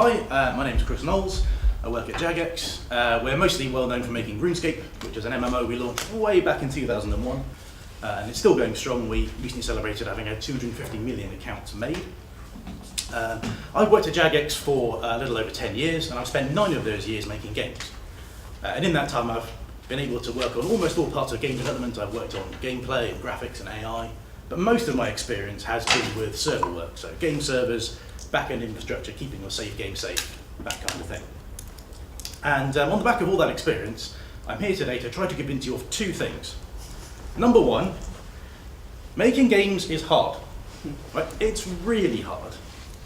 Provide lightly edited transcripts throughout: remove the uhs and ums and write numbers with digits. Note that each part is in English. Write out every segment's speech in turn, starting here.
Hi, my name's Knowles. I work at Jagex. We're mostly well known for making RuneScape, which is an MMO we launched way back in 2001. And it's still going strong. We recently celebrated having had 250 million accounts made. I've worked at Jagex for a little over 10 years, and I've spent 9 of those years making games. And in that time, I've been able to work on almost all parts of game development. I've worked on gameplay, and graphics, and AI. But most of my experience has been with server work, so game servers, back-end infrastructure, keeping your save game safe, that kind of thing. And on the back of all that experience, I'm here today to try to convince you of 2 things. Number 1, making games is hard. Right? It's really hard.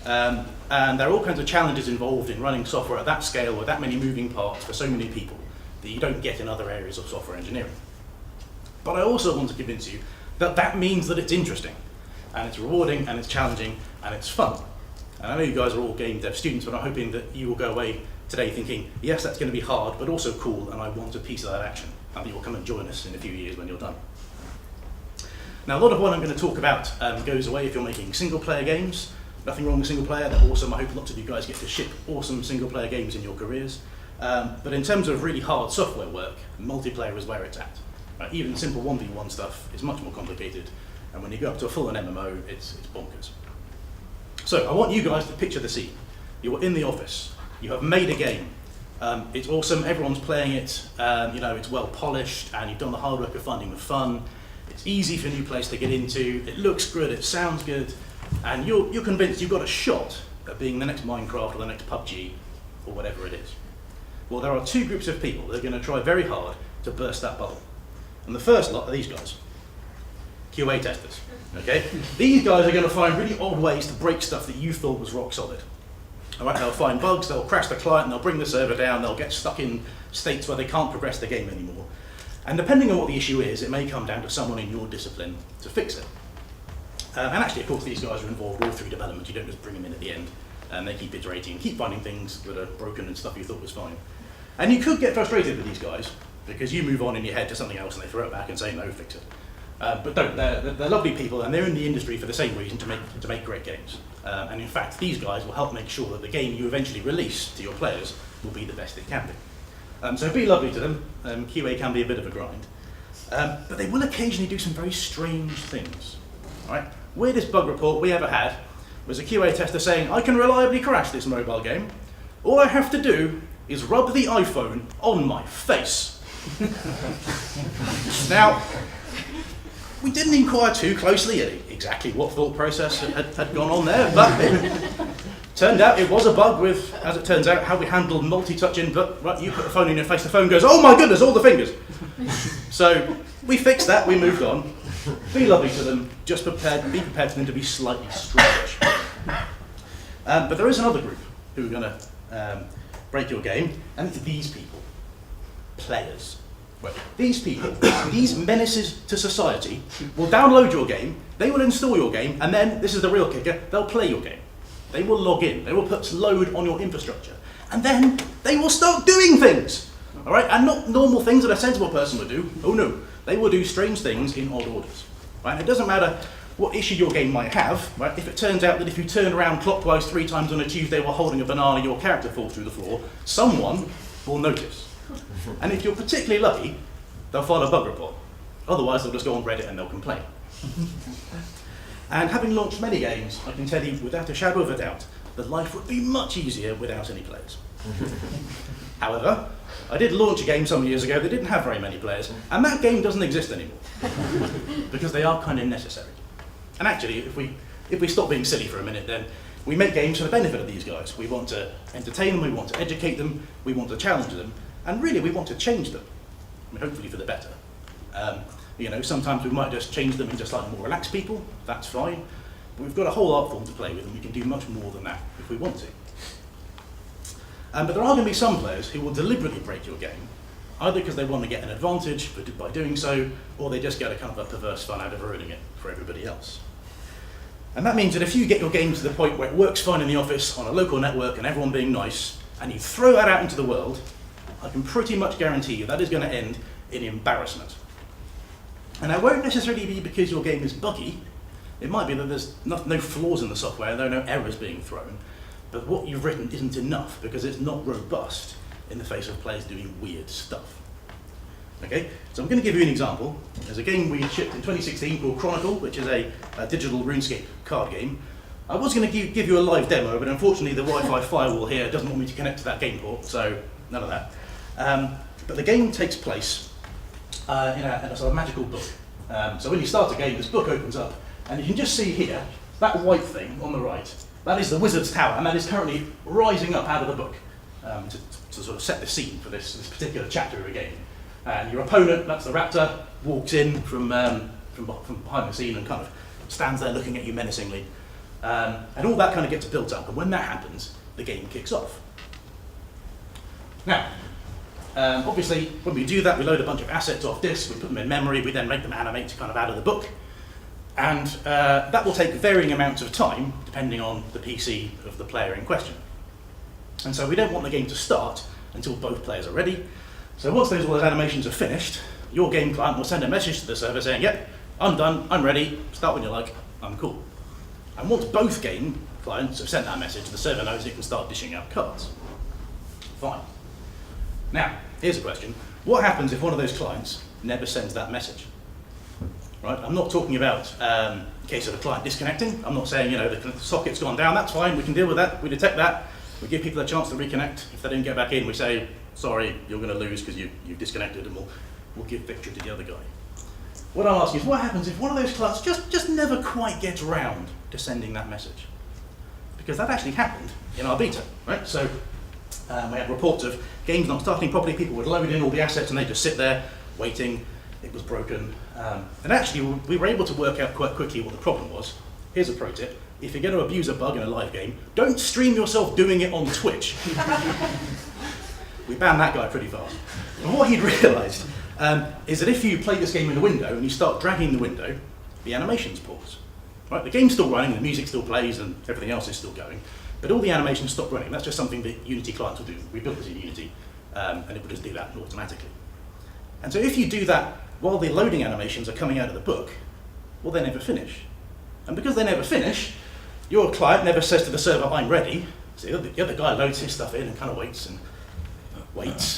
And there are all kinds of challenges involved in running software at that scale with that many moving parts for so many people that you don't get in other areas of software engineering. But I also want to convince you that that means that it's interesting, and it's rewarding, and it's challenging, and it's fun. And I know you guys are all game dev students, but I'm hoping that you will go away today thinking, yes, that's going to be hard, but also cool, and I want a piece of that action, and that you'll come and join us in a few years when you're done. Now, a lot of what I'm going to talk about goes away if you're making single-player games. Nothing wrong with single-player, they're awesome. I hope lots of you guys get to ship awesome single-player games in your careers. But in terms of really hard software work, multiplayer is where it's at. Even simple 1v1 stuff is much more complicated, and when you go up to a full-on MMO, it's bonkers. So I want you guys to picture the scene. You're in the office, you have made a game, it's awesome, everyone's playing it, it's well polished, and you've done the hard work of finding the fun, it's easy for new players to get into, it looks good, it sounds good, and you're convinced you've got a shot at being the next Minecraft or the next PUBG, or whatever it is. Well, there are 2 groups of people that are going to try very hard to burst that bubble. And the first lot are these guys, QA testers. Okay? These guys are going to find really odd ways to break stuff that you thought was rock solid. All right, they'll find bugs, they'll crash the client, they'll bring the server down, they'll get stuck in states where they can't progress the game anymore. And depending on what the issue is, it may come down to someone in your discipline to fix it. And actually, of course, these guys are involved all through development. You don't just bring them in at the end. And they keep iterating, keep finding things that are broken and stuff you thought was fine. And you could get frustrated with these guys, because you move on in your head to something else and they throw it back and say, no, fix it. But don't, they're lovely people, and they're in the industry for the same reason, to make great games. And in fact, these guys will help make sure that the game you eventually release to your players will be the best it can be. So be lovely to them. QA can be a bit of a grind. But they will occasionally do some very strange things. All right? Weirdest bug report we ever had was a QA tester saying, I can reliably crash this mobile game. All I have to do is rub the iPhone on my face. Now, we didn't inquire too closely at exactly what thought process had gone on there, but it turned out it was a bug with, as it turns out, how we handled multi-touch input. Right, you put the phone in your face, the phone goes, oh my goodness, all the fingers. So we fixed that, we moved on. Be lovely to them, be prepared for them to be slightly strange. But there is another group who are going to break your game, and it's these people, players. Right. These people, these menaces to society, will download your game, they will install your game, and then, this is the real kicker, they'll play your game. They will log in, they will put load on your infrastructure, and then they will start doing things. All right, and not normal things that a sensible person would do. Oh no, they will do strange things in odd orders. Right? And it doesn't matter what issue your game might have. Right? If it turns out that if you turn around clockwise 3 times on a Tuesday while holding a banana, your character falls through the floor, someone will notice. And if you're particularly lucky, they'll file a bug report. Otherwise, they'll just go on Reddit and they'll complain. And having launched many games, I can tell you without a shadow of a doubt that life would be much easier without any players. However, I did launch a game some years ago that didn't have very many players, and that game doesn't exist anymore. Because they are kind of necessary. And actually, if we stop being silly for a minute, then we make games for the benefit of these guys. We want to entertain them, we want to educate them, we want to challenge them, and really we want to change them. I mean, hopefully for the better. Sometimes we might just change them into slightly more relaxed people, that's fine. But we've got a whole art form to play with, and we can do much more than that if we want to. But there are going to be some players who will deliberately break your game, either because they want to get an advantage by doing so, or they just get a kind of a perverse fun out of ruining it for everybody else. And that means that if you get your game to the point where it works fine in the office on a local network and everyone being nice, and you throw that out into the world, I can pretty much guarantee you that is going to end in embarrassment. And that won't necessarily be because your game is buggy. It might be that there's no flaws in the software, there are no errors being thrown. but what you've written isn't enough because it's not robust in the face of players doing weird stuff. Okay, so I'm going to give you an example. There's a game we shipped in 2016 called Chronicle, which is a digital RuneScape card game. I was going to give you a live demo, but unfortunately the Wi-Fi firewall here doesn't want me to connect to that game port, so none of that. But the game takes place in a sort of magical book. So when you start a game, this book opens up, and you can just see here, that white thing on the right, that is the Wizard's Tower, and that is currently rising up out of the book to sort of set the scene for this particular chapter of the game. And your opponent, that's the raptor, walks in from behind the scene and kind of stands there looking at you menacingly. And all that kind of gets built up, and when that happens, the game kicks off. Now, obviously, when we do that, we load a bunch of assets off disk, we put them in memory, we then make them animate kind of out of the book. And that will take varying amounts of time, depending on the PC of the player in question. And so we don't want the game to start until both players are ready. So once all those animations are finished, your game client will send a message to the server saying, yep, I'm done, I'm ready, start when you like, I'm cool. And once both game clients have sent that message, the server knows it can start dishing out cards. Fine. Now, here's a question. What happens if one of those clients never sends that message? Right? I'm not talking about a case of a client disconnecting. I'm not saying, the socket's gone down, that's fine, we can deal with that, we detect that, we give people a chance to reconnect. If they don't get back in, we say, sorry, you're going to lose because you've disconnected, and we'll give victory to the other guy. What I'm asking is, what happens if one of those clients just never quite gets around to sending that message? Because that actually happened in our beta, right? So we had reports of games not starting properly, people would load in all the assets and they'd just sit there waiting, it was broken. And actually we were able to work out quite quickly what the problem was. Here's a pro tip. If you're going to abuse a bug in a live game, don't stream yourself doing it on Twitch. We banned that guy pretty fast. And what he'd realised is that if you play this game in a window and you start dragging the window, the animations pause. Right? The game's still running, the music still plays, and everything else is still going, but all the animations stop running. That's just something that Unity clients will do. We built this in Unity, and it will just do that automatically. And so if you do that while the loading animations are coming out of the book, well, they never finish. And because they never finish, your client never says to the server, I'm ready. So the other guy loads his stuff in and kind of waits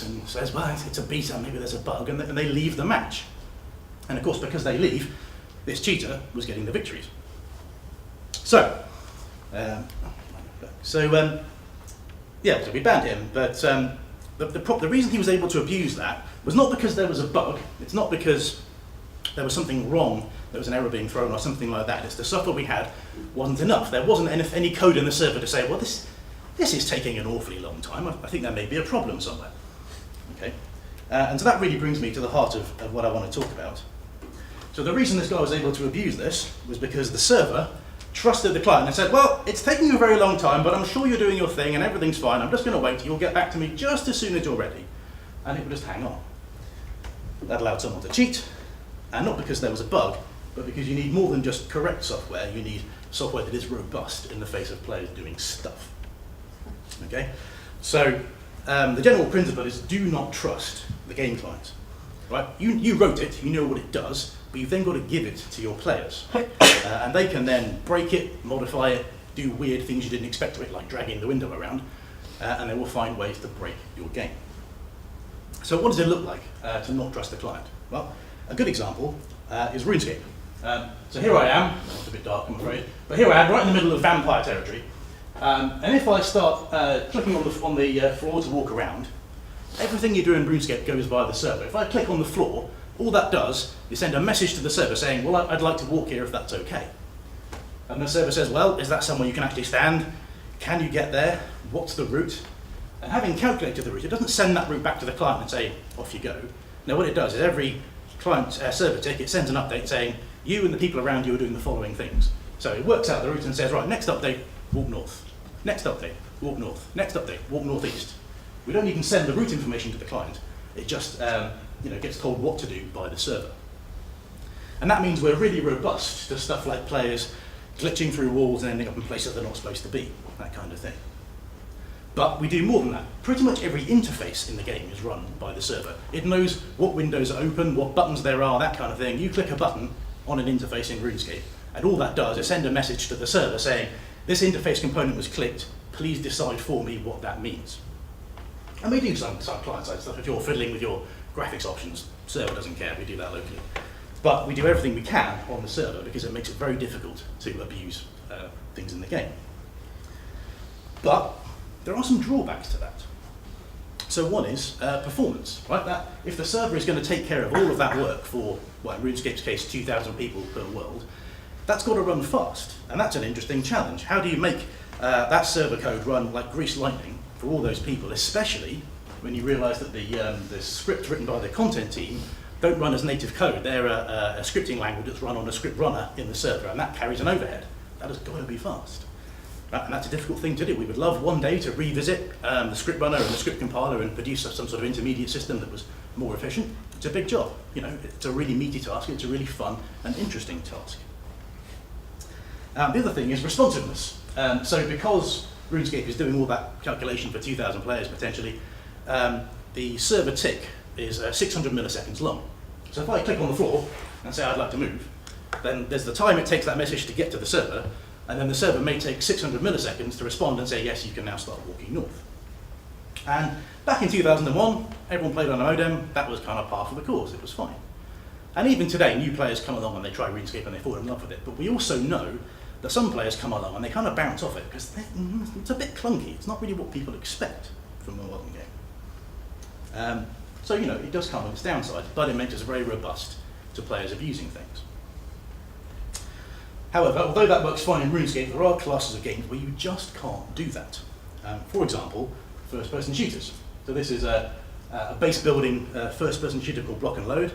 and says, well, it's a beta, maybe there's a bug, and they leave the match. And of course, because they leave, this cheater was getting the victories. So so we banned him, but the reason he was able to abuse that was not because there was a bug, it's not because there was something wrong, there was an error being thrown or something like that. It's the software we had wasn't enough. There wasn't any code in the server to say, well, this is taking an awfully long time. I think there may be a problem somewhere. Okay, and so that really brings me to the heart of what I want to talk about. So the reason this guy was able to abuse this was because the server trusted the client and said, well, it's taking you a very long time, but I'm sure you're doing your thing and everything's fine. I'm just going to wait. You'll get back to me just as soon as you're ready. And it would just hang on. That allowed someone to cheat, and not because there was a bug, but because you need more than just correct software. You need software that is robust in the face of players doing stuff. Okay, so the general principle is do not trust the game client. Right? You wrote it, you know what it does, but you've then got to give it to your players. And they can then break it, modify it, do weird things you didn't expect to it, like dragging the window around, and they will find ways to break your game. So what does it look like to not trust the client? Well, a good example is RuneScape. So here I am, it's a bit dark I'm afraid, but here I am right in the middle of vampire territory. And if I start clicking on the floor to walk around, everything you do in RuneScape goes via the server. If I click on the floor, all that does is send a message to the server saying, well, I'd like to walk here if that's okay. And the server says, well, is that somewhere you can actually stand? Can you get there? What's the route? And having calculated the route, it doesn't send that route back to the client and say, off you go. No, what it does is every client server tick, it sends an update saying, you and the people around you are doing the following things. So it works out the route and says, right, next update, walk north. Next update, walk north. Next update, walk northeast. We don't even send the route information to the client. It just gets told what to do by the server. And that means we're really robust to stuff like players glitching through walls and ending up in places they're not supposed to be, that kind of thing. But we do more than that. Pretty much every interface in the game is run by the server. It knows what windows are open, what buttons there are, that kind of thing. You click a button on an interface in RuneScape, and all that does is send a message to the server saying, this interface component was clicked, please decide for me what that means. And we do some client-side stuff. If you're fiddling with your graphics options, server doesn't care, we do that locally. But we do everything we can on the server because it makes it very difficult to abuse things in the game. But there are some drawbacks to that. So one is performance, right? That if the server is going to take care of all of that work for, well, in RuneScape's case, 2,000 people per world, that's got to run fast, and that's an interesting challenge. How do you make that server code run like greased lightning for all those people, especially when you realise that the scripts written by the content team don't run as native code. They're a scripting language that's run on a script runner in the server, and that carries an overhead. That has got to be fast. And that's a difficult thing to do. We would love one day to revisit the script runner and the script compiler and produce some sort of intermediate system that was more efficient. It's a big job. You know, it's a really meaty task. It's a really fun and interesting task. The other thing is responsiveness. So because RuneScape is doing all that calculation for 2,000 players potentially, the server tick is 600 milliseconds long. So if I click on the floor and say I'd like to move, then there's the time it takes that message to get to the server, and then the server may take 600 milliseconds to respond and say, yes, you can now start walking north. And back in 2001, everyone played on a modem. That was kind of par for the course. It was fine. And even today, new players come along and they try RuneScape and they fall in love with it. But we also know that some players come along and they kind of bounce off it because it's a bit clunky. It's not really what people expect from a modern game. So, you know, it does come with its downside, but it makes us very robust to players abusing things. However, although that works fine in RuneScape, there are classes of games where you just can't do that. For example, first-person shooters. So this is a base-building first-person shooter called Block and Load.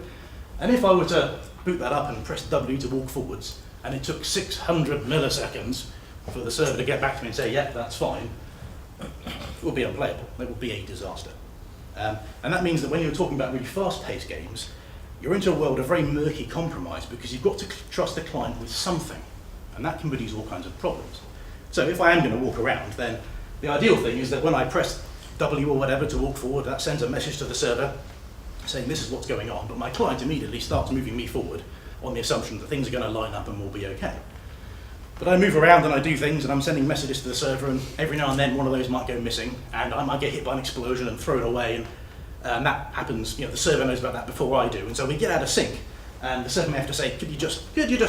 And if I were to boot that up and press W to walk forwards, and it took 600 milliseconds for the server to get back to me and say, yeah, that's fine, it would be unplayable. It would be a disaster. And that means that when you're talking about really fast-paced games, you're into a world of very murky compromise because you've got to trust the client with something. And that can produce all kinds of problems. So if I am going to walk around, then the ideal thing is that when I press W or whatever to walk forward, that sends a message to the server saying this is what's going on, but my client immediately starts moving me forward on the assumption that things are going to line up and we'll be okay. But I move around and I do things and I'm sending messages to the server, and every now and then one of those might go missing and I might get hit by an explosion and thrown away, and that happens, you know, the server knows about that before I do, and so we get out of sync. And the server may have to say, could you just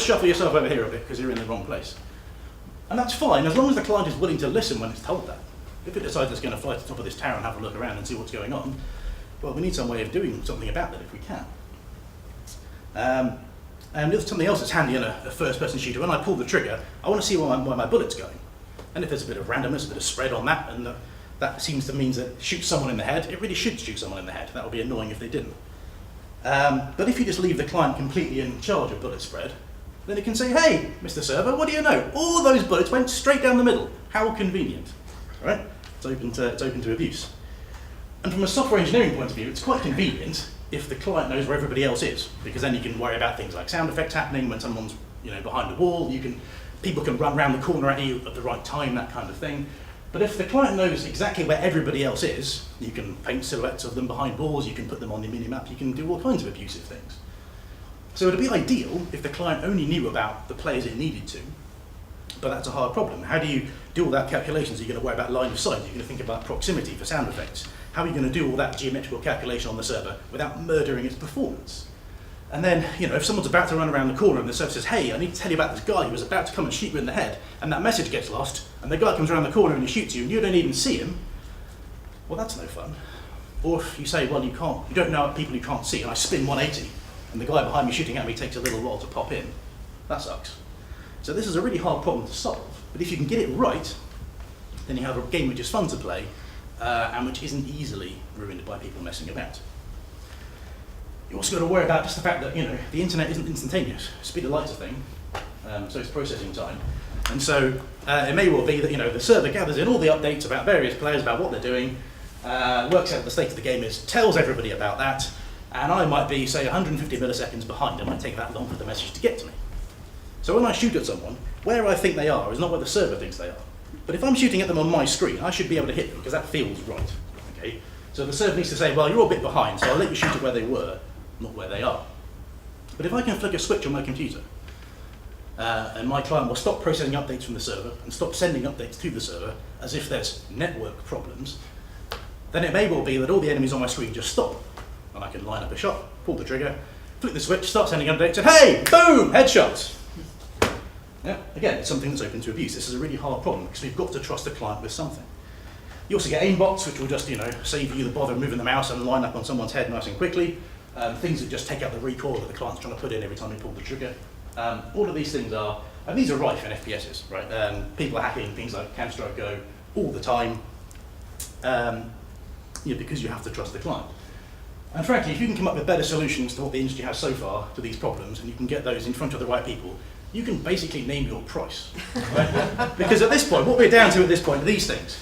shuffle yourself over here a bit because you're in the wrong place. And that's fine, as long as the client is willing to listen when it's told that. If it decides it's going to fly to the top of this tower and have a look around and see what's going on, well, we need some way of doing something about that if we can. And there's something else that's handy in a first-person shooter. When I pull the trigger, I want to see where my bullet's going. And if there's a bit of randomness, a bit of spread on that, and that seems to mean that it shoots someone in the head, it really should shoot someone in the head. That would be annoying if they didn't. But if you just leave the client completely in charge of bullet spread, then it can say, hey, Mr. Server, what do you know? All those bullets went straight down the middle. How convenient, right? It's open to abuse. And from a software engineering point of view, it's quite convenient if the client knows where everybody else is, because then you can worry about things like sound effects happening when someone's, you know, behind a wall. People can run around the corner at you at the right time, that kind of thing. But if the client knows exactly where everybody else is, you can paint silhouettes of them behind walls, you can put them on the minimap, you can do all kinds of abusive things. So it'd be ideal if the client only knew about the players it needed to, but that's a hard problem. How do you do all that calculations? Are you going to worry about line of sight? Are you going to think about proximity for sound effects? How are you going to do all that geometrical calculation on the server without murdering its performance? And then, you know, if someone's about to run around the corner and the server says, hey, I need to tell you about this guy who was about to come and shoot you in the head, and that message gets lost, and the guy comes around the corner and he shoots you, and you don't even see him, well, that's no fun. Or if you say, well, you don't know people you can't see, and I spin 180, and the guy behind me shooting at me takes a little while to pop in, that sucks. So this is a really hard problem to solve, but if you can get it right, then you have a game which is fun to play, and which isn't easily ruined by people messing about. You also got to worry about just the fact that, you know, the internet isn't instantaneous. Speed of light's a thing, so it's processing time. And so it may well be that, you know, the server gathers in all the updates about various players, about what they're doing, works out what the state of the game is, tells everybody about that, and I might be, say, 150 milliseconds behind. It might take that long for the message to get to me. So when I shoot at someone, where I think they are is not where the server thinks they are. But if I'm shooting at them on my screen, I should be able to hit them because that feels right. Okay? So the server needs to say, well, you're a bit behind, so I'll let you shoot at where they were, not where they are. But if I can flick a switch on my computer, and my client will stop processing updates from the server and stop sending updates to the server, as if there's network problems, then it may well be that all the enemies on my screen just stop, and I can line up a shot, pull the trigger, flick the switch, start sending updates, and hey, boom, headshots. Yeah, again, it's something that's open to abuse. This is a really hard problem because we've got to trust the client with something. You also get aimbots, which will just, save you the bother of moving the mouse and line up on someone's head nice and quickly. Things that just take out the recoil that the client's trying to put in every time you pull the trigger. All of these things are, and these are rife in FPSs, right? People are hacking things like Counter-Strike Go all the time, because you have to trust the client. And frankly, if you can come up with better solutions to what the industry has so far to these problems, and you can get those in front of the right people, you can basically name your price. Right? Because at this point, what we're down to at this point are these things.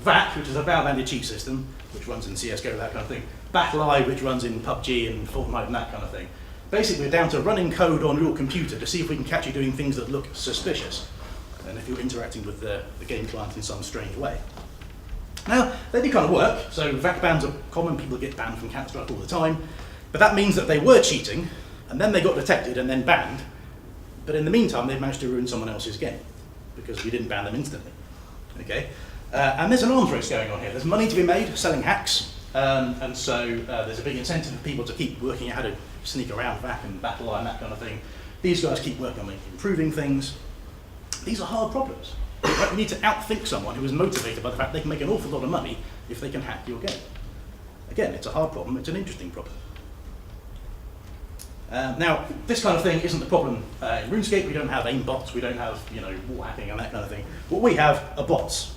VAC, which is a valve-banded cheat system, which runs in CSGO, that kind of thing. BAT-Live, which runs in PUBG and Fortnite and that kind of thing. Basically, we're down to running code on your computer to see if we can catch you doing things that look suspicious, and if you're interacting with the game client in some strange way. Now, they do kind of work, so VAC bans are common, people get banned from Counter-Strike all the time, but that means that they were cheating, and then they got detected and then banned, but in the meantime, they've managed to ruin someone else's game, because we didn't ban them instantly, okay? And there's an arms race going on here. There's money to be made selling hacks, and so there's a big incentive for people to keep working out how to sneak around VAC and battle and that kind of thing. These guys keep working on improving things. These are hard problems. Right? You need to outthink someone who is motivated by the fact they can make an awful lot of money if they can hack your game. Again, it's a hard problem, it's an interesting problem. Now, this kind of thing isn't the problem in RuneScape. We don't have aimbots, we don't have wall hacking and that kind of thing. What we have are bots.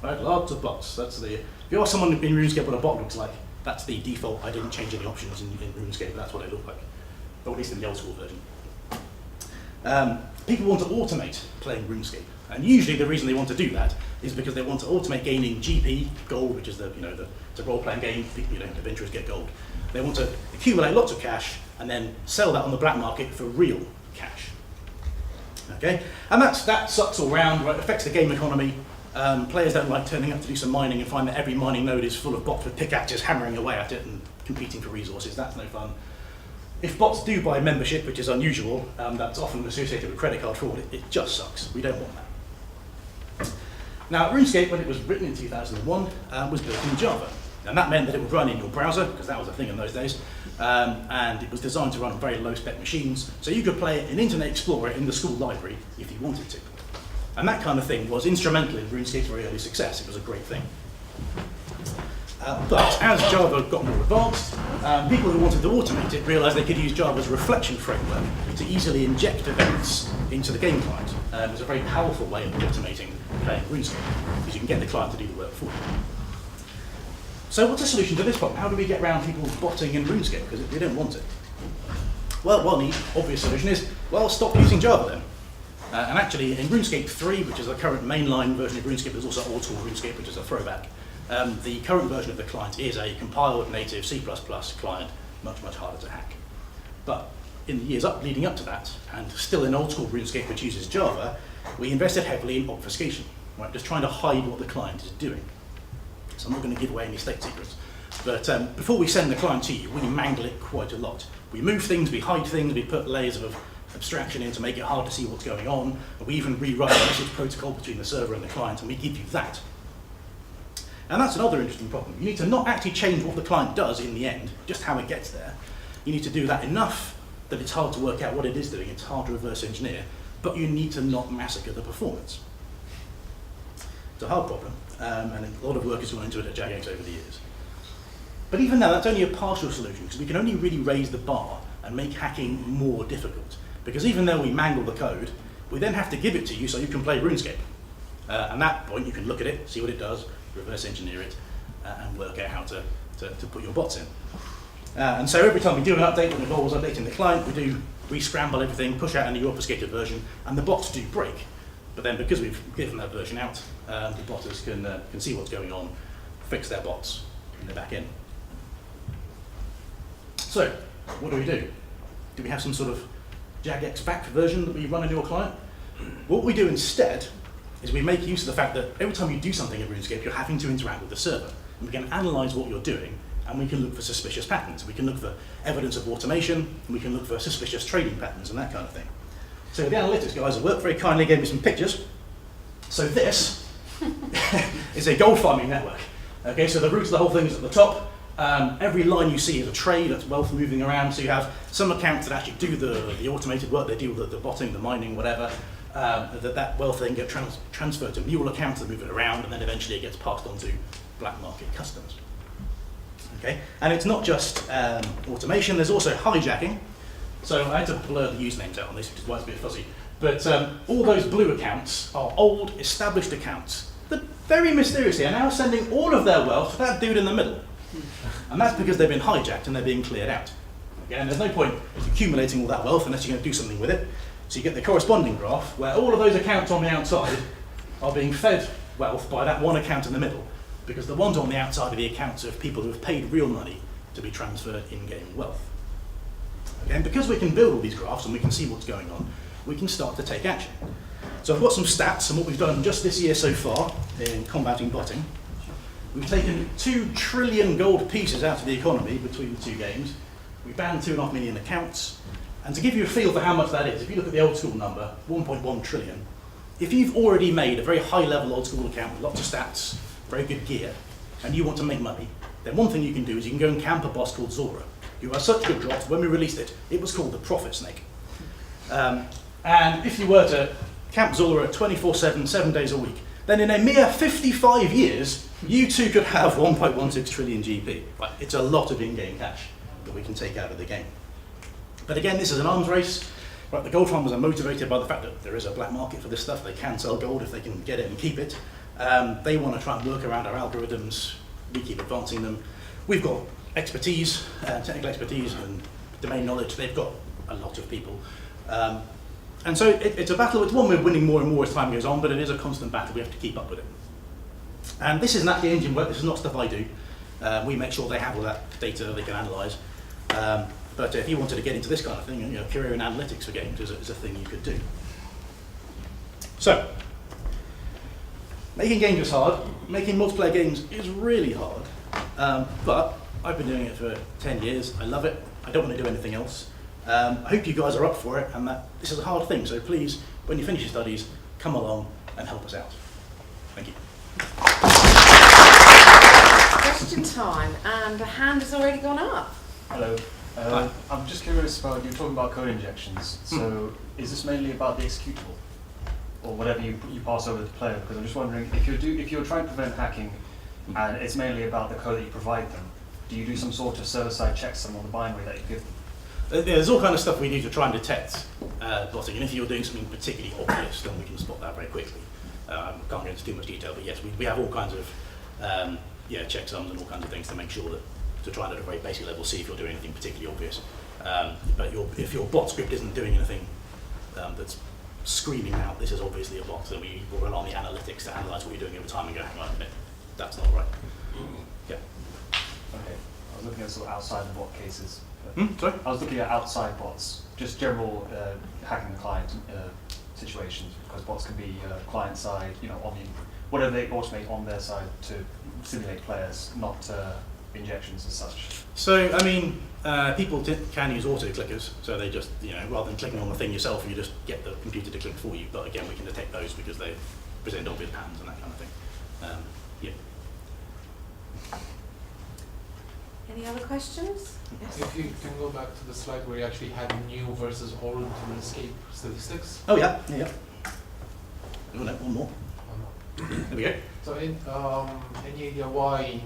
Right? Lots of bots. That's the. If you ask someone in RuneScape what a bot looks like, that's the default. I didn't change any options in RuneScape, that's what it looked like. Or at least in the old school version. People want to automate playing RuneScape, and usually the reason they want to do that is because they want to automate gaining GP, gold, which is it's a role-playing game. Adventurers get gold. They want to accumulate lots of cash and then sell that on the black market for real cash. Okay, and that sucks all round. Right, affects the game economy. Players don't like turning up to do some mining and find that every mining node is full of bots with pickaxes hammering away at it and competing for resources. That's no fun. If bots do buy membership, which is unusual, that's often associated with credit card fraud, it just sucks. We don't want that. Now, RuneScape, when it was written in 2001, was built in Java. And that meant that it would run in your browser, because that was a thing in those days, and it was designed to run on very low-spec machines, so you could play an Internet Explorer in the school library if you wanted to. And that kind of thing was instrumental in RuneScape's very early success. It was a great thing. But as Java got more advanced, people who wanted to automate it realized they could use Java's reflection framework to easily inject events into the game client. It's a very powerful way of automating playing RuneScape, because you can get the client to do the work for you. So what's the solution to this problem? How do we get around people botting in RuneScape because they don't want it? Well, one obvious solution is, well, stop using Java then. And actually, in RuneScape 3, which is the current mainline version of RuneScape, there's also old school RuneScape, which is a throwback. The current version of the client is a compiled native C++ client, much, much harder to hack. But in the years leading up to that, and still in old school RuneScape, which uses Java, we invested heavily in obfuscation, right? Just trying to hide what the client is doing. So I'm not going to give away any state secrets. But before we send the client to you, we mangle it quite a lot. We move things, we hide things, we put layers of abstraction in to make it hard to see what's going on. And we even rewrite the message protocol between the server and the client, and we give you that. And that's another interesting problem. You need to not actually change what the client does in the end, just how it gets there. You need to do that enough that it's hard to work out what it is doing, it's hard to reverse engineer, but you need to not massacre the performance. It's a hard problem, and a lot of work has gone into it at Jagex over the years. But even now, that's only a partial solution, because we can only really raise the bar and make hacking more difficult. Because even though we mangle the code, we then have to give it to you so you can play RuneScape. At that point, you can look at it, see what it does, reverse engineer it, and work out how to put your bots in. And so every time we do an update that involves updating the client, we scramble everything, push out a new obfuscated version, and the bots do break. But then because we've given that version out, the botters can see what's going on, fix their bots in the back end. So, what do? Do we have some sort of Jagex back version that we run in your client? What we do instead is we make use of the fact that every time you do something in RuneScape, you're having to interact with the server. And we can analyze what you're doing, and we can look for suspicious patterns. We can look for evidence of automation, and we can look for suspicious trading patterns and that kind of thing. So the analytics guys have worked very kindly, gave me some pictures. So this is a gold farming network. Okay, so the root of the whole thing is at the top. Every line you see is a trade, that's wealth moving around. So you have some accounts that actually do the automated work, they do the botting, the mining, whatever. That wealth then gets transferred to mule accounts that move it around, and then eventually it gets passed on to black market customers. Okay, and it's not just automation, there's also hijacking. So I had to blur the usernames out on this, which is why it's a bit fuzzy. But all those blue accounts are old, established accounts that very mysteriously are now sending all of their wealth to that dude in the middle. And that's because they've been hijacked and they're being cleared out. Okay, and there's no point accumulating all that wealth unless you're going to do something with it. So you get the corresponding graph where all of those accounts on the outside are being fed wealth by that one account in the middle, because the ones on the outside are the accounts of people who have paid real money to be transferred in-game wealth. Okay, and because we can build all these graphs and we can see what's going on, we can start to take action. So I've got some stats on what we've done just this year so far in combating botting. We've taken 2 trillion gold pieces out of the economy between the 2 games. We banned 2.5 million accounts. And to give you a feel for how much that is, if you look at the old school number, 1.1 trillion, if you've already made a very high level old school account with lots of stats, very good gear, and you want to make money, then one thing you can do is you can go and camp a boss called Zora, who has such good drops. When we released it, it was called the Profit Snake. And if you were to camp Zora 24/7, 7 days a week, then in a mere 55 years, you too could have 1.16 trillion GP. Right, it's a lot of in-game cash that we can take out of the game. But again, this is an arms race. Right, the gold farmers are motivated by the fact that there is a black market for this stuff. They can sell gold if they can get it and keep it. They want to try and work around our algorithms. We keep advancing them. We've got expertise, technical expertise and domain knowledge. They've got a lot of people. And so it's a battle. It's one we're winning more and more as time goes on, but it is a constant battle. We have to keep up with it. And this isn't actually engine work. This is not stuff I do. We make sure they have all that data they can analyse. But if you wanted to get into this kind of thing, you know, career in analytics for games is a thing you could do. So, making games is hard. Making multiplayer games is really hard. But I've been doing it for 10 years. I love it. I don't want to do anything else. I hope you guys are up for it, and that this is a hard thing. So please, when you finish your studies, come along and help us out. Thank you. Question time, and a hand has already gone up. Hello. I'm just curious about, you're talking about code injections, so is this mainly about the executable? Or whatever you pass over to the player? Because I'm just wondering, if you're trying to prevent hacking, and it's mainly about the code that you provide them, do you do some sort of server-side checksum on the binary that you give them? There's all kind of stuff we do to try and detect botting, and if you're doing something particularly obvious, then we can spot that very quickly. I can't go into too much detail, but yes, we have all kinds of checksums and all kinds of things to make sure that, to try and at a very basic level see if you're doing anything particularly obvious. But if your bot script isn't doing anything that's screaming out, this is obviously a bot, then we will rely on the analytics to analyse what you're doing over time and go, hang on a minute, that's not right. Yeah. Okay. I was looking at sort of outside the bot cases. Sorry? I was looking at outside bots, just general hacking the client situations, because bots can be client side, you know, on the whatever they automate on their side to simulate players, not injections as such. So, I mean, people can use auto clickers, so they just, you know, rather than clicking on the thing yourself, you just get the computer to click for you. But again, we can detect those because they present obvious patterns and that kind of thing. Yeah. Any other questions? Yes. If you can go back to the slide where you actually had new versus old RuneScape statistics. Oh yeah, yeah. Oh no, one more. There we go. So any idea why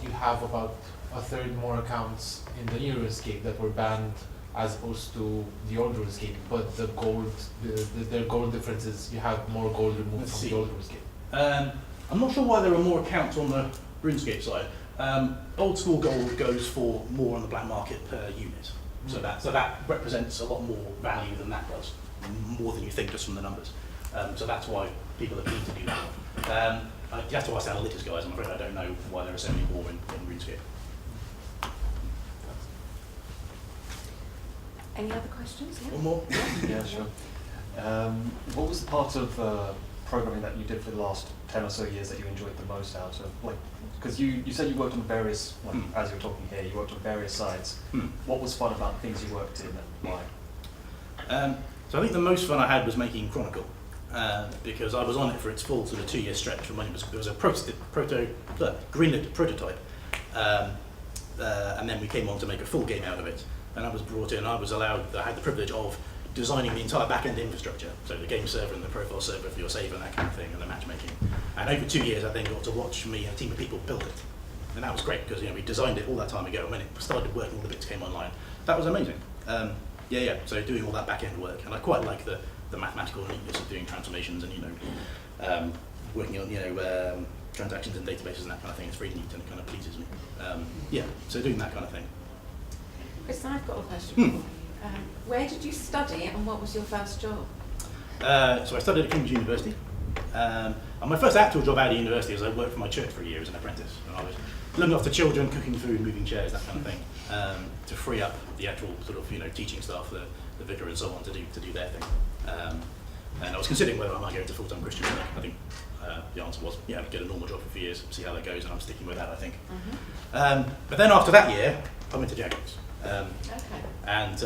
you have about a third more accounts in the new RuneScape that were banned as opposed to the old RuneScape, but the gold, their gold difference is you have more gold removed from the old RuneScape? I'm not sure why there are more accounts on the RuneScape side. Old school gold goes for more on the black market per unit, so that represents a lot more value than that does, more than you think just from the numbers. So that's why people are keen to do that. You have to ask the analytics guys. I'm afraid I don't know why there are so many more in RuneScape. Any other questions? Yeah. One more? Yeah, sure. What was the part of programming that you did for the last 10 or so years that you enjoyed the most out of? Like, because you said you worked on various, like, as you're talking here, you worked on various sides. What was fun about things you worked in and why? So I think the most fun I had was making Chronicle. because I was on it for its full sort of 2-year stretch from when there was a greenlit prototype, and then we came on to make a full game out of it. And I was brought in. I had the privilege of designing the entire back-end infrastructure, so the game server and the profile server for your save and that kind of thing, and the matchmaking. And over 2 years, I then got to watch me and a team of people build it, and that was great because we designed it all that time ago, and when it started working, all the bits came online. That was amazing. So doing all that back-end work, and I quite like the mathematical neatness of doing transformations and working on transactions and databases and that kind of thing. It's very neat and it kind of pleases me. So doing that kind of thing. Chris, I've got a question for you. Where did you study and what was your first job? So I studied at Cambridge University. And my first actual job out of university was I worked for my church for a year as an apprentice. And I was looking after children, cooking food, moving chairs, that kind of thing, to free up the actual sort of teaching staff, the vicar and so on, to do their thing. And I was considering whether I might go into full-time Christian work. I think the answer was, get a normal job for a few years, see how that goes, and I'm sticking with that, I think. But then after that year, I went to Jagex. And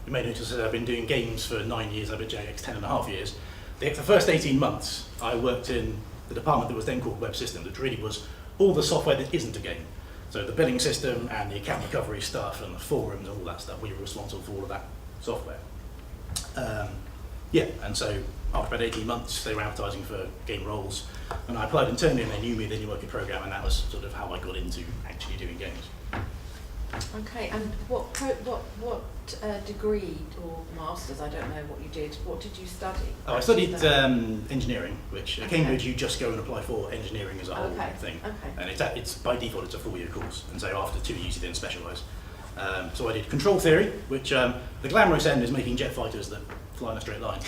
you may notice that I've been doing games for 9 years. I've been at Jagex 10.5 years. The first 18 months, I worked in the department that was then called Web Systems, which really was all the software that isn't a game. So the billing system and the account recovery stuff and the forums and all that stuff, we were responsible for all of that software. And so after about 18 months, they were advertising for game roles, and I applied internally, and they knew me, they knew I could program, and that was sort of how I got into actually doing games. Okay, and what degree or masters, I don't know what you did, what did you study? I studied engineering, which at Cambridge you just go and apply for engineering as a whole thing. And it's by default it's a 4-year course, and so after 2 years you then specialise. So I did control theory, which the glamorous end is making jet fighters that fly in a straight line.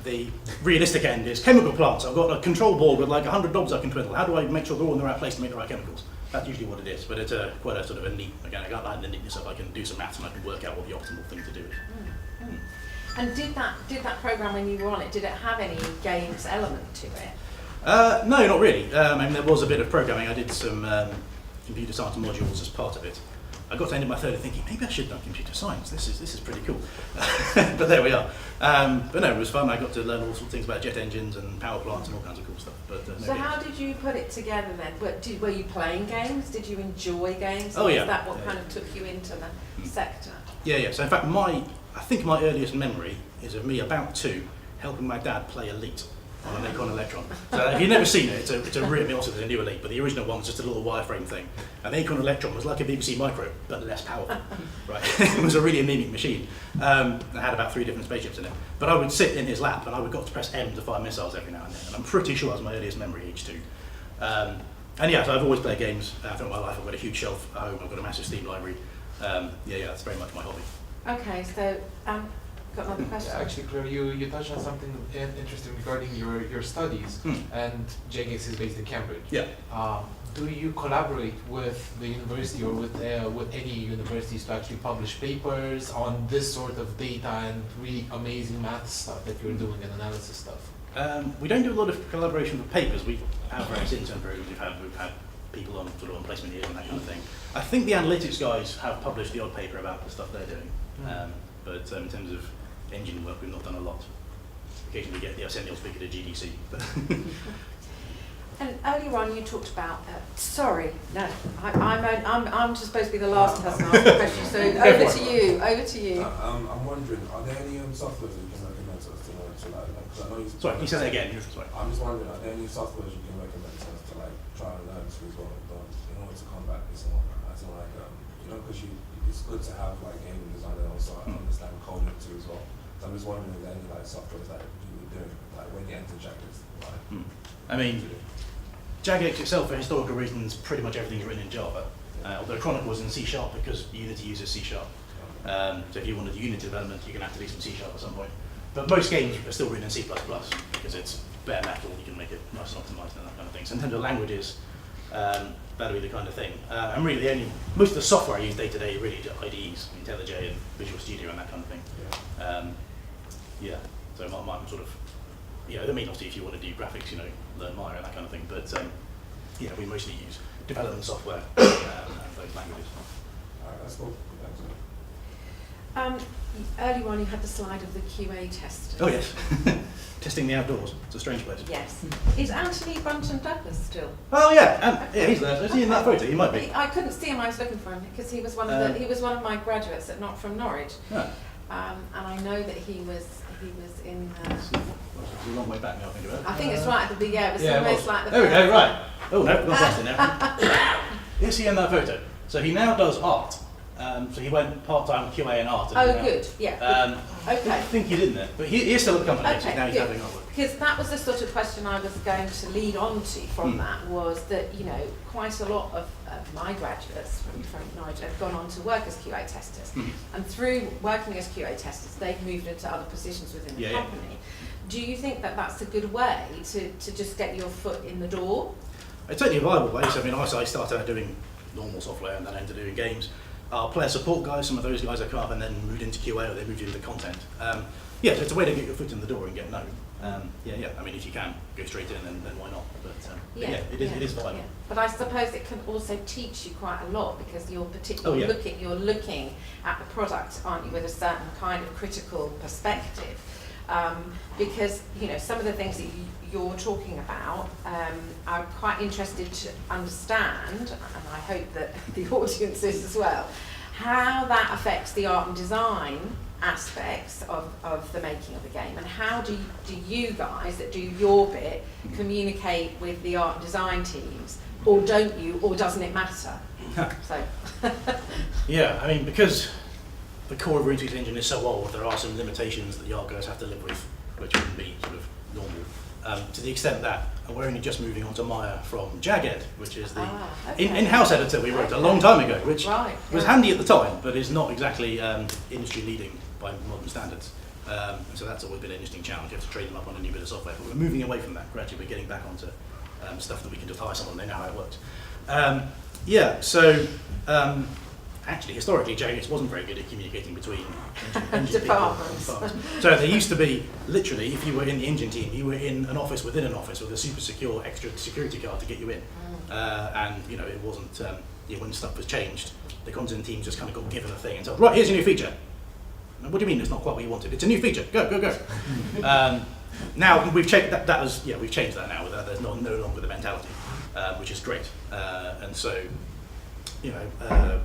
The realistic end is chemical plants. I've got a control board with like 100 knobs I can twiddle. How do I make sure they're all in the right place to make the right chemicals? That's usually what it is, but it's quite a sort of a neat, again, I like the neatness of I can do some maths and I can work out what the optimal thing to do is. And did that program when you were on it, did it have any games element to it? No, not really. There was a bit of programming. I did some computer science modules as part of it. I got to the end of my third year thinking, maybe I should have done computer science. This is pretty cool. But there we are. But no, it was fun. I got to learn all sorts of things about jet engines and power plants and all kinds of cool stuff. But so how did you put it together then? Were you playing games? Did you enjoy games? Oh yeah. Is that what kind of took you into the sector? Yeah. So in fact, I think my earliest memory is of me about 2 helping my dad play Elite on an Acorn Electron. So if you've never seen it, it's a really also there's a new Elite, but the original one was just a little wireframe thing. And the Acorn Electron was like a BBC Micro, but less powerful. Right? It was a really anemic machine. It had about 3 different spaceships in it. But I would sit in his lap and I would got to press M to fire missiles every now and then. And I'm pretty sure that was my earliest memory, H2. And yeah, so I've always played games throughout my life. I've got a huge shelf at home. I've got a massive Steam library. That's very much my hobby. Okay, so got another question? Yeah, actually, Claire, you touched on something interesting regarding your studies, and Jagex is based in Cambridge. Yeah. Do you collaborate with the university or with any universities to actually publish papers on this sort of data and really amazing math stuff that you're doing and analysis stuff? We don't do a lot of collaboration with papers. We have various intern programs. We've had people on placement years and that kind of thing. I think the analytics guys have published the odd paper about the stuff they're doing. But in terms of engine work, we've not done a lot. Occasionally get the Ascendial speaker to GDC. But and earlier on you talked about, I'm just supposed to be the last person to ask the question, so over to you. I'm wondering, are there any softwares that you can recommend to us to like, because I know you... Sorry, can you say that again? Sorry. I'm just wondering, are there any softwares you can recommend to us to like try and learn to as well, in order to combat this and whatnot? I feel like, because it's good to have like game design and also understand coding too as well. So I'm just wondering if there are any like softwares that you were doing, like when you enter Jagex. Jagex itself, for historical reasons, pretty much everything's written in Java. Although Chronicle was in C# because Unity uses C#. So if you want to do Unity development, you're going to have to do some C# at some point. But most games are still written in C++ because it's bare metal, you can make it nice and optimized and that kind of thing. So in terms of languages, that'll be the kind of thing. And really most of the software I use day to day are really IDEs, IntelliJ and Visual Studio and that kind of thing. So mine sort of, I mean obviously if you want to do graphics, learn Maya and that kind of thing, but we mostly use development software and those languages. Alright, that's cool. Earlier on you had the slide of the QA testers. Oh yes. testing the outdoors. It's a strange place. Yes. Is Anthony Bunton Douglas still? Oh yeah, and yeah, he's there. Is he in that photo? He might be. I couldn't see him. I was looking for him because he was one of my graduates from Norwich, Yeah. and I know that he was in. It's a long way back now. I think about it. I think it's right at the beginning. Yeah, it was Yeah, it almost was. like the. There we first- go. Right. Oh no, not past it now. Is he in that photo? So he now does art. So he went part-time QA in art. Oh, And, good. Yeah. I Okay. think he's in there, but he is still at the company. Okay, Now he's good. having artwork. Because that was the sort of question I was going to lead on to from that, was that, you know, quite a lot of my graduates from Norwich have gone on to work as QA testers. And through working as QA testers, they've moved into other positions within the Yeah, yeah. company. Do you think that that's a good way to just get your foot in the door? It's certainly a viable place. I mean, I started out doing normal software and then ended doing games. Our player support guys, some of those guys have come up and then moved into QA or they moved into content. Yeah, so it's a way to get your foot in the door and get known. Yeah. I mean, if you can go straight in, then why not? But yeah, it is viable. Yeah. But I suppose it can also teach you quite a lot because you're particularly you're looking at the product, aren't you, with a certain kind of critical perspective. Because, you know, some of the things that you're talking about, I'm quite interested to understand, and I hope that the audience is as well, how that affects the art and design aspects of the making of the game, and how do you guys that do your bit communicate with the art and design teams, or don't you, or doesn't it matter? So. Yeah, I mean, because the core of RuneScape's engine is so old, there are some limitations that the art guys have to live with, which wouldn't be sort of normal. To the extent that we're only just moving on to Maya from Jagex, which is the in-house editor we wrote a long time ago, which was handy at the time, but is not exactly industry leading by modern standards. So that's always been an interesting challenge. You have to train them up on a new bit of software. But we're moving away from that gradually. We're getting back onto stuff that we can just hire someone, they know how it works. Actually, historically, Jagex wasn't very good at communicating between engine Departments. people and departments. So there used to be, literally, if you were in the engine team, you were in an office within an office with a super secure extra security card to get you in. And, you know, it wasn't, when stuff was changed, the content teams just kind of got given a thing and told, right, here's your new feature. What do you mean it's not quite what you wanted? It's a new feature, go. Now, we've changed that, we've changed that now. There's no longer the mentality, which is great. And so, you know,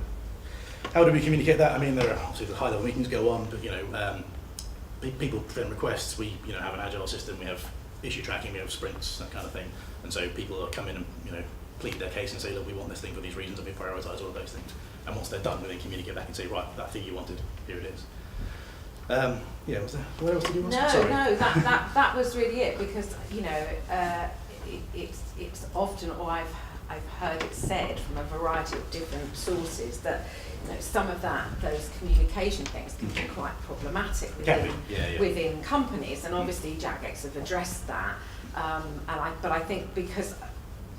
how do we communicate that? I mean, there are obviously the high-level meetings go on, but, you know, people present requests. We, you know, have an agile system. We have issue tracking. We have sprints, that kind of thing. And so people will come in and, you know, plead their case and say, look, we want this thing for these reasons, and we prioritise all of those things. And once they're done, we then communicate back and say, right, that thing you wanted, here it is. Was there, what else did you want to say? No, that was really it, because, you know, it's often, or I've heard it said from a variety of different sources that, you know, some of those communication things can be quite problematic within companies, and obviously Jagex have addressed that. But I think because,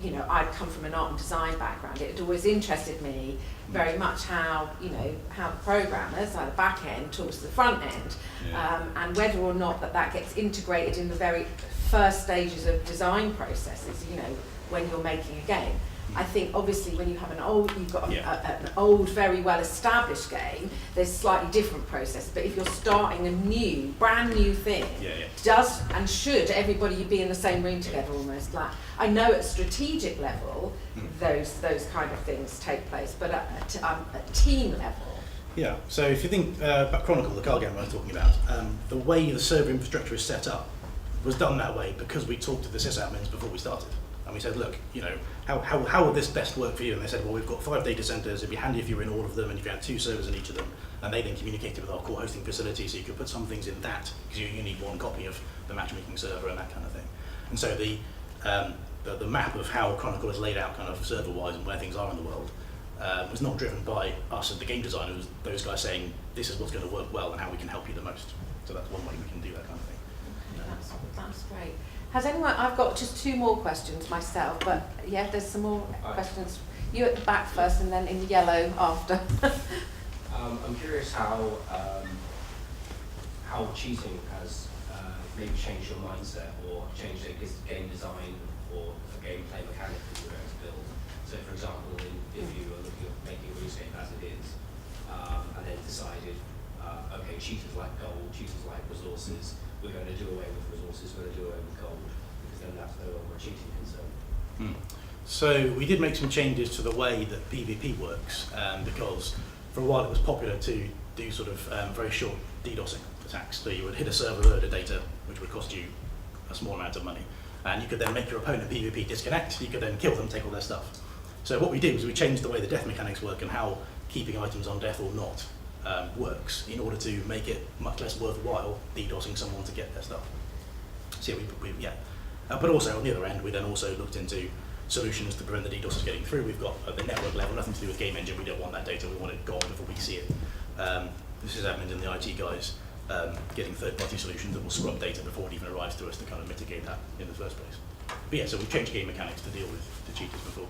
you know, I'd come from an art and design background, it had always interested me very much how, you know, how the programmers, the back end talks to the front end, and whether or not that gets integrated in the very first stages of design processes, you know, when you're making a game. I think obviously when you have an old, very well established game, there's slightly different process. But if you're starting a brand new thing, does and should everybody be in the same room together almost? Like, I know at strategic level, those kind of things take place, but at team level. Yeah, so if you think about Chronicle, the car game I was talking about, the way the server infrastructure is set up was done that way because we talked to the sysadmins before we started. And we said, look, you know, how would this best work for you? And they said, well, we've got 5 data centers. It'd be handy if you were in all of them and if you had 2 servers in each of them. And they then communicated with our core hosting facility, so you could put some things in that, because you need 1 copy of the matchmaking server and that kind of thing. And so the map of how Chronicle is laid out kind of server-wise and where things are in the world was not driven by us and the game designers, those guys saying, this is what's going to work well and how we can help you the most. So that's one way we can do that kind of thing. Okay, that's great. Has anyone, I've got just 2 more questions myself, but yeah, there's some more questions. You at the back first and then in yellow after. I'm curious how cheating has maybe changed your mindset or changed the game design or a gameplay mechanic that you're going to build. So for example, if you were looking at making RuneScape as it is, and then decided, okay, cheaters like gold, cheaters like resources, we're going to do away with resources, we're going to do away with gold, because then that's no longer a cheating concern. So we did make some changes to the way that PvP works, because for a while it was popular to do sort of very short DDoSing attacks. So you would hit a server load of data, which would cost you a small amount of money, and you could then make your opponent PvP disconnect. You could then kill them, take all their stuff. So what we did was we changed the way the death mechanics work and how keeping items on death or not works in order to make it much less worthwhile DDoSing someone to get their stuff. So yeah, but also on the other end, we then also looked into solutions to prevent the DDoS getting through. We've got at the network level, nothing to do with game engine. We don't want that data. We want it gone before we see it. This is admins and the IT guys getting third-party solutions that will scrub data before it even arrives to us to kind of mitigate that in the first place. But yeah, so we've changed game mechanics to deal with the cheaters before.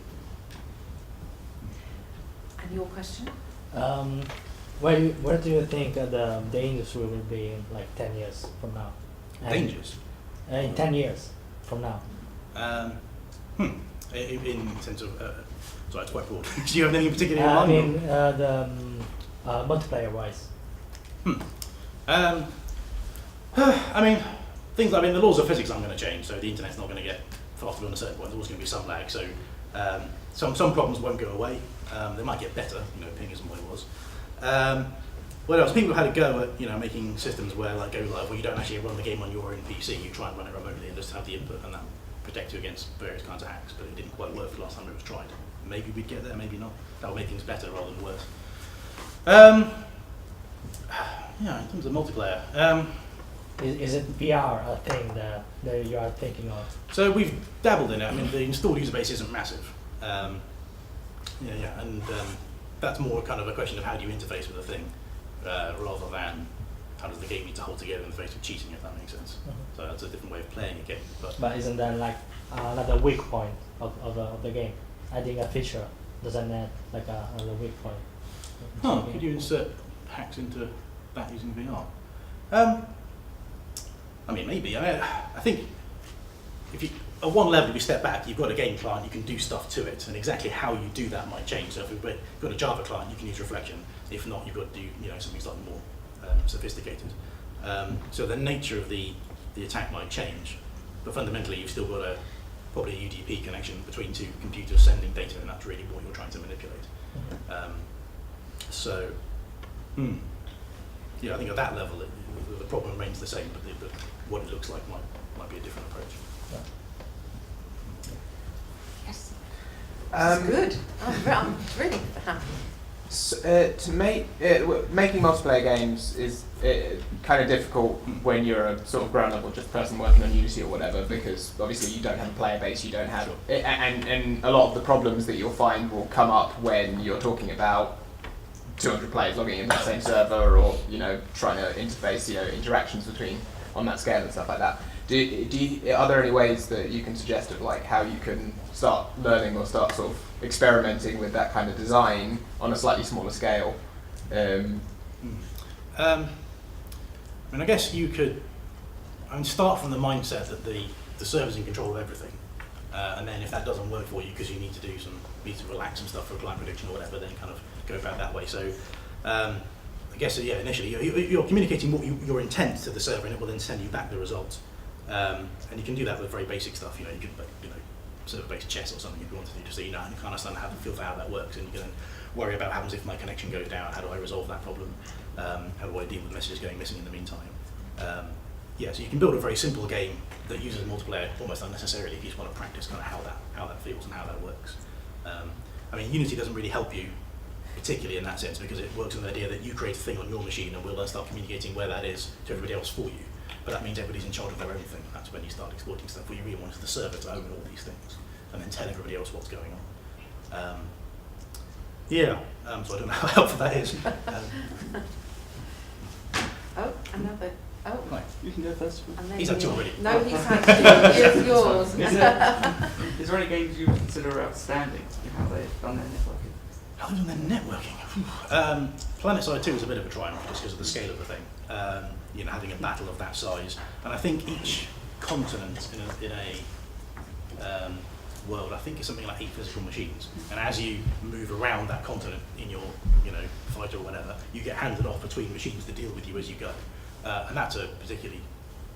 And your question? Where do you think the industry will be in like 10 years from now? Dangers? In 10 years from now. In sense of, sorry, it's quite broad. Do you have anything particular in I mind? mean, multiplayer-wise. I mean, things like, the laws of physics aren't going to change, so the internet's not going to get faster beyond a certain point. There's always going to be some lag, so some problems won't go away. They might get better, ping isn't what it was. What else? People have had a go at, making systems where, like Go Live, where you don't actually run the game on your own PC, you try and run it remotely and just have the input, and that protect you against various kinds of hacks, but it didn't quite work the last time it was tried. Maybe we'd get there, maybe not. That would make things better rather than worse. Yeah, in terms of multiplayer. Is it VR a thing that you are thinking of? So we've dabbled in it. The installed user base isn't massive. And that's more kind of a question of how do you interface with a thing, rather than how does the game need to hold together in the face of cheating, if that makes sense. So that's a different way of playing a game. But isn't that like another weak point of the game? Adding a feature doesn't add like another weak point. Could you insert hacks into that using VR? Maybe. I think if you, at one level, if you step back, you've got a game client, you can do stuff to it, and exactly how you do that might change. So if you've got a Java client, you can use reflection. If not, you've got to do something slightly more sophisticated. So the nature of the attack might change, but fundamentally you've still got probably a UDP connection between two computers sending data, and that's really what you're trying to manipulate. Yeah, I think at that level the problem remains the same, but what it looks like might be a different approach. Yes. That's good. I'm really happy. So, to making multiplayer games is kind of difficult when you're a sort of ground level just person working on Unity or whatever, because obviously you don't have a player base, you don't have, and a lot of the problems that you'll find will come up when you're talking about 200 players logging into the same server, or trying to interface interactions between on that scale and stuff like that. Are there any ways that you can suggest of like how you can start learning or start sort of experimenting with that kind of design on a slightly smaller scale? I guess you could start from the mindset that the server's in control of everything, and then if that doesn't work for you because you need to relax some stuff for client prediction or whatever, then kind of go about that way. So I guess initially you're communicating what your intent to the server, and it will then send you back the results. And you can do that with very basic stuff. You could server-based chess or something if you wanted to, just so you kind of understand how to feel for how that works, and you can then worry about what happens if my connection goes down. How do I resolve that problem? How do I deal with messages going missing in the meantime? So you can build a very simple game that uses multiplayer almost unnecessarily if you just want to practice kind of how that feels and how that works. Unity doesn't really help you particularly in that sense, because it works on the idea that you create a thing on your machine and we'll then start communicating where that is to everybody else for you. But that means everybody's in charge of their own thing. That's when you start exploiting stuff. What you really want is the server to own all these things and then tell everybody else what's going on. So I don't know how helpful that is. Another. Oh. Right. You can go first. He's had two already. No, he's had two. Here's yours. Is there any games you consider outstanding in how they've done their networking? How they've done their networking? PlanetSide 2 is a bit of a triumph just because of the scale of the thing. Having a battle of that size, and I think each continent in a world, I think it's something like 8 physical machines. And as you move around that continent in your fighter or whatever, you get handed off between machines to deal with you as you go. And that's a particularly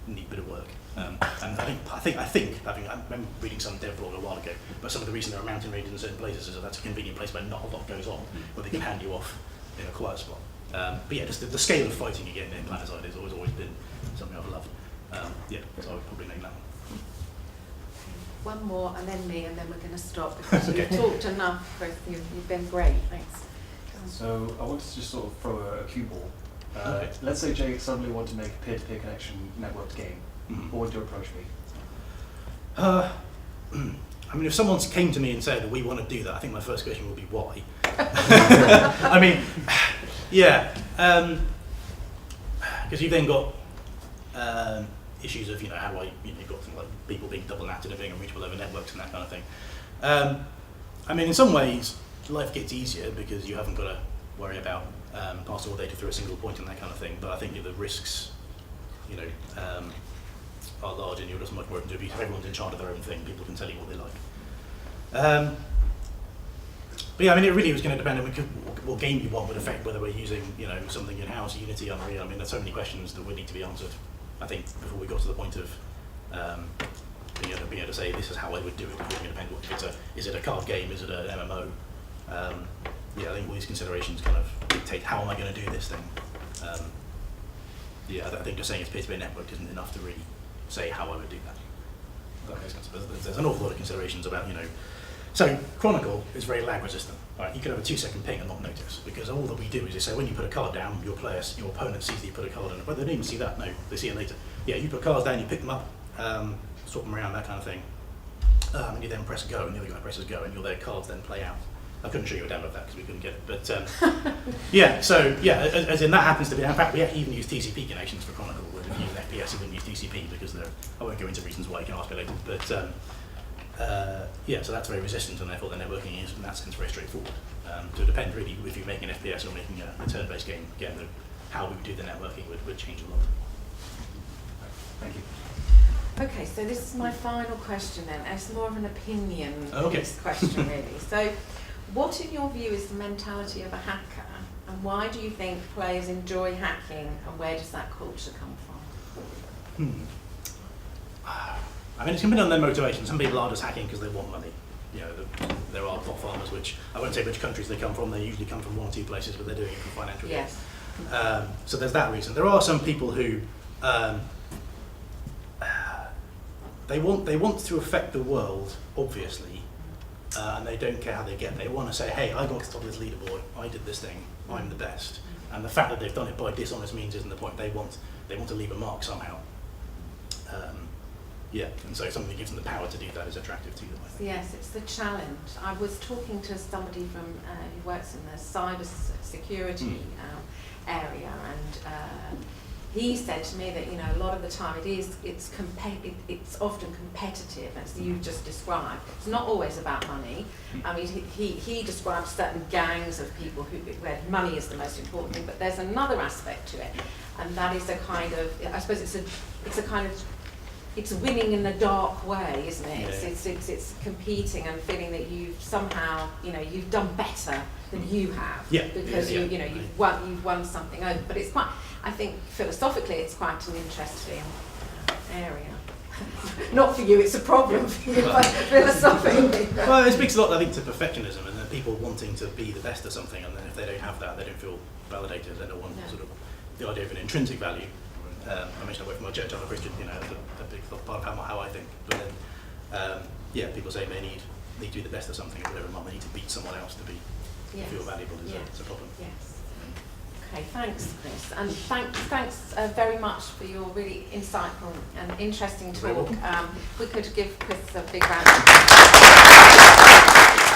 neat bit of work. And I remember reading some dev blog a while ago, but some of the reason there are mountain ranges in certain places is that that's a convenient place where not a lot goes on, where they can hand you off in a quiet spot. But yeah, just the scale of fighting again in Planet-Side has always been something I've loved. So I would probably name that one. One more, and then me, and then we're going to stop because Okay. you've talked enough, Chris. You've been great. Thanks. So I wanted to just sort of throw a cue ball. Okay. Let's say Jagex suddenly want to make a peer-to-peer connection networked game. Mhm. What would your approach be? I mean, if someone came to me and said, we want to do that, I think my first question would be, why? I mean, yeah. Because you've then got issues of, how do I, you've got things like people being double natted and being unreachable over networks and that kind of thing. I mean, in some ways, life gets easier because you haven't got to worry about passing all data through a single point and that kind of thing. But I think the risks, are large, and you're just much more open to abuse. Everyone's in charge of their own thing. People can tell you what they like. But yeah, I mean, it really was going to depend on what game you want would affect whether we're using, something in-house, Unity, Unreal. I mean, there's so many questions that would need to be answered, I think, before we got to the point of being able to say this is how I would do it. It's really going to depend is it a card game, is it an MMO? I think all these considerations kind of dictate how am I going to do this thing. I think just saying it's peer-to-peer network isn't enough to really say how I would do that. That makes sense. There's an awful lot of considerations about, So Chronicle is very lag resistant. Right? You could have a 2-second ping and not notice, because all that we do is say when you put a card down, your opponent sees that you put a card down, but they don't even see that. No, they see it later. Yeah, you put cards down, you pick them up, swap them around, that kind of thing, and you then press go, and the other guy presses go, and their cards then play out. I couldn't show you a demo of that because we couldn't get it, but as in that happens to be. In fact, we actually even use TCP connections for Chronicle. If you use FPS, you wouldn't use TCP because I won't go into reasons why. You can ask me later, but so that's very resistant, and therefore the networking is in that sense very straightforward. So it depends really if you're making an FPS or making a turn-based game. Again, how we would do the networking would change a lot. Thank you. Okay, so this is my final question then. It's more of an Okay. opinion-based question, really. So, what, in your view, is the mentality of a hacker, and why do you think players enjoy hacking, and where does that culture come from? I mean, it's going to be on their motivation. Some people are just hacking because they want money. There are pot farmers, which I won't say which countries they come from. They usually come from one or two places, but they're doing it for financial gain. Yes. So there's that reason. There are some people who they want to affect the world, obviously. And they don't care how they get there. They want to say, hey, I got to the top of this leaderboard, I did this thing, I'm the best. And the fact that they've done it by dishonest means isn't the point. They want to leave a mark somehow. And so something that gives them the power to do that is attractive to them, I think. Yes, it's the challenge. I was talking to somebody from who works in the cyber security area, and he said to me that a lot of the time it's often competitive, as you just described. It's not always about money. I mean, he described certain gangs of people where money is the most important thing, but there's another aspect to it, and that is a kind of, I suppose it's winning in the dark way, isn't it? Yeah. It's competing and feeling that you've somehow you've done better than you have, because you've won something over. But it's quite, I think philosophically it's quite an interesting area. Not for you, it's a problem for you, but philosophically. Well, it speaks a lot, I think, to perfectionism, and then people wanting to be the best at something, and then if they don't have that, they don't feel validated. They don't want sort of the idea of an intrinsic value. I mentioned I work from my church, I'm a Christian, that's a big part of how I think. But then, people say they need to be the best at something, or whatever, not they need to beat someone else to feel valuable is a problem. Yes. Okay, thanks, Chris, and thanks very much for your really insightful and interesting talk. We could give Chris a big round of applause.